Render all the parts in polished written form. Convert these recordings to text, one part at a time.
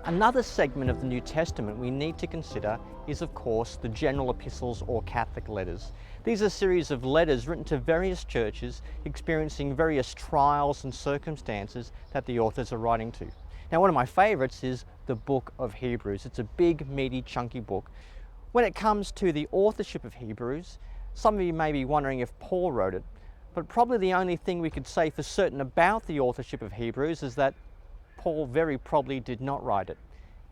Another segment of the New Testament we need to consider is, of course, the general epistles or Catholic letters. These are a series of letters written to various churches experiencing various trials and circumstances that the authors are writing to. Now, one of my favorites is the book of Hebrews. It's a big, meaty, chunky book. When it comes to the authorship of Hebrews, some of you may be wondering if Paul wrote it, but probably the only thing we could say for certain about the authorship of Hebrews is that Paul very probably did not write it.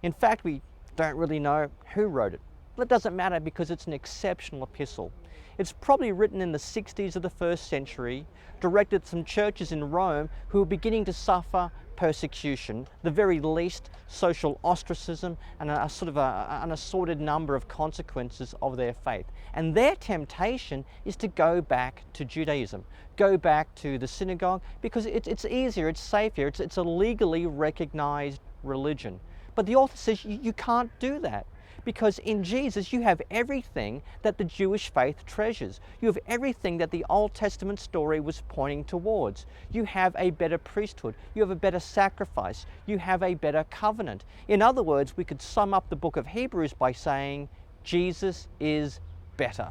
In fact, we don't really know who wrote it. But it doesn't matter because it's an exceptional epistle. It's probably written in the 60s of the first century, directed at some churches in Rome who were beginning to suffer persecution, the very least social ostracism, and an assorted number of consequences of their faith. And their temptation is to go back to Judaism, go back to the synagogue, because it's easier, it's safer, it's a legally recognized religion. But the author says you can't do that, because in Jesus you have everything that the Jewish faith treasures. You have everything that the Old Testament story was pointing towards. You have a better priesthood. You have a better sacrifice. You have a better covenant. In other words, we could sum up the book of Hebrews by saying Jesus is better.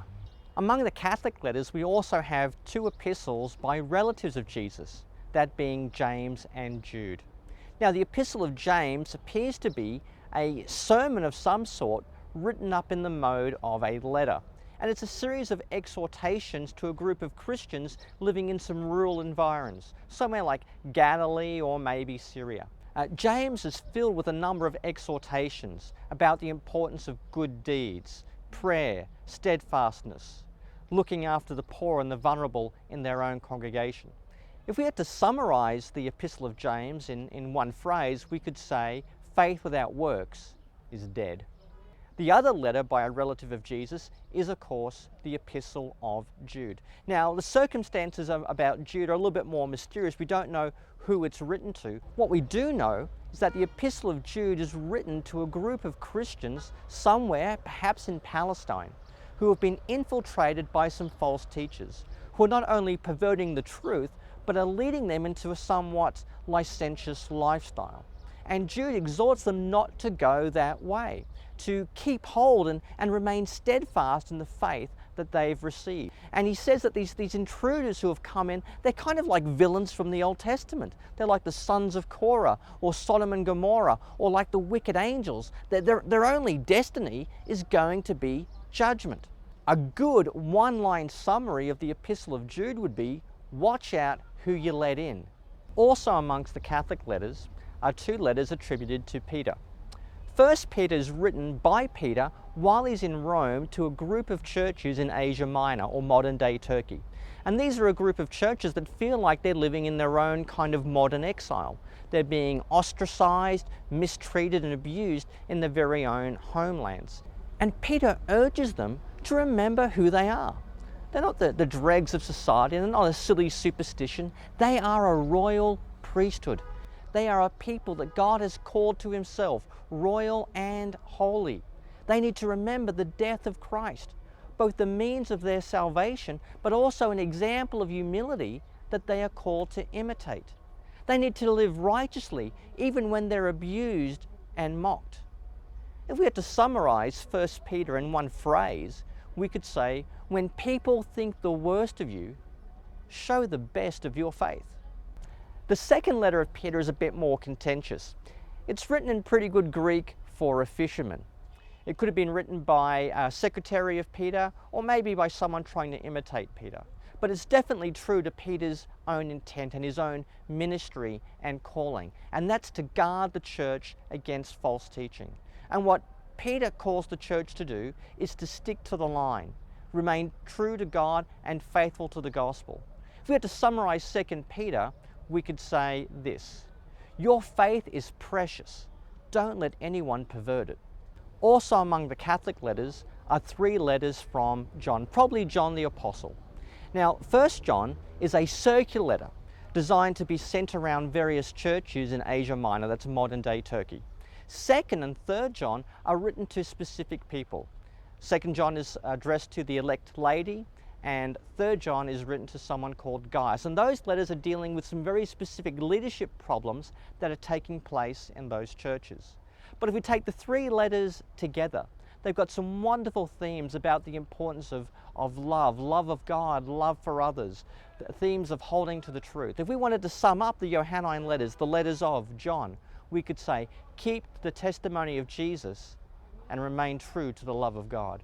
Among the Catholic letters, we also have two epistles by relatives of Jesus, that being James and Jude. Now, the Epistle of James appears to be a sermon of some sort written up in the mode of a letter. And it's a series of exhortations to a group of Christians living in some rural environs, somewhere like Galilee or maybe Syria. James is filled with a number of exhortations about the importance of good deeds, prayer, steadfastness, looking after the poor and the vulnerable in their own congregation. If we had to summarize the Epistle of James in one phrase, we could say, faith without works is dead. The other letter by a relative of Jesus is, of course, the Epistle of Jude. Now, the circumstances about Jude are a little bit more mysterious. We don't know who it's written to. What we do know is that the Epistle of Jude is written to a group of Christians somewhere, perhaps in Palestine, who have been infiltrated by some false teachers, who are not only perverting the truth, but are leading them into a somewhat licentious lifestyle. And Jude exhorts them not to go that way, to keep hold and remain steadfast in the faith that they've received. And he says that these intruders who have come in, they're kind of like villains from the Old Testament. They're like the sons of Korah, or Sodom and Gomorrah, or like the wicked angels. Their only destiny is going to be judgment. A good one-line summary of the Epistle of Jude would be, watch out who you let in. Also amongst the Catholic letters are two letters attributed to Peter. First Peter is written by Peter while he's in Rome to a group of churches in Asia Minor, or modern-day Turkey. And these are a group of churches that feel like they're living in their own kind of modern exile. They're being ostracized, mistreated, and abused in their very own homelands. And Peter urges them to remember who they are. They're not the dregs of society, they're not a silly superstition. They are a royal priesthood. They are a people that God has called to himself, royal and holy. They need to remember the death of Christ, both the means of their salvation, but also an example of humility that they are called to imitate. They need to live righteously, even when they're abused and mocked. If we had to summarize 1 Peter in one phrase, we could say, when people think the worst of you, show the best of your faith. The second letter of Peter is a bit more contentious. It's written in pretty good Greek for a fisherman. It could have been written by a secretary of Peter, or maybe by someone trying to imitate Peter. But it's definitely true to Peter's own intent and his own ministry and calling, and that's to guard the church against false teaching. And what Peter calls the church to do is to stick to the line, remain true to God and faithful to the gospel. If we had to summarize 2 Peter, we could say this: your faith is precious. Don't let anyone pervert it. Also among the Catholic letters are 3 letters from John, probably John the Apostle. Now, 1 John is a circular letter designed to be sent around various churches in Asia Minor, that's modern-day Turkey. 2nd and 3rd John are written to specific people. 2nd John is addressed to the elect lady, and 3rd John is written to someone called Gaius. And those letters are dealing with some very specific leadership problems that are taking place in those churches. But if we take the three letters together, they've got some wonderful themes about the importance of love, love of God, love for others, themes of holding to the truth. If we wanted to sum up the Johannine letters, the letters of John, we could say, keep the testimony of Jesus and remain true to the love of God.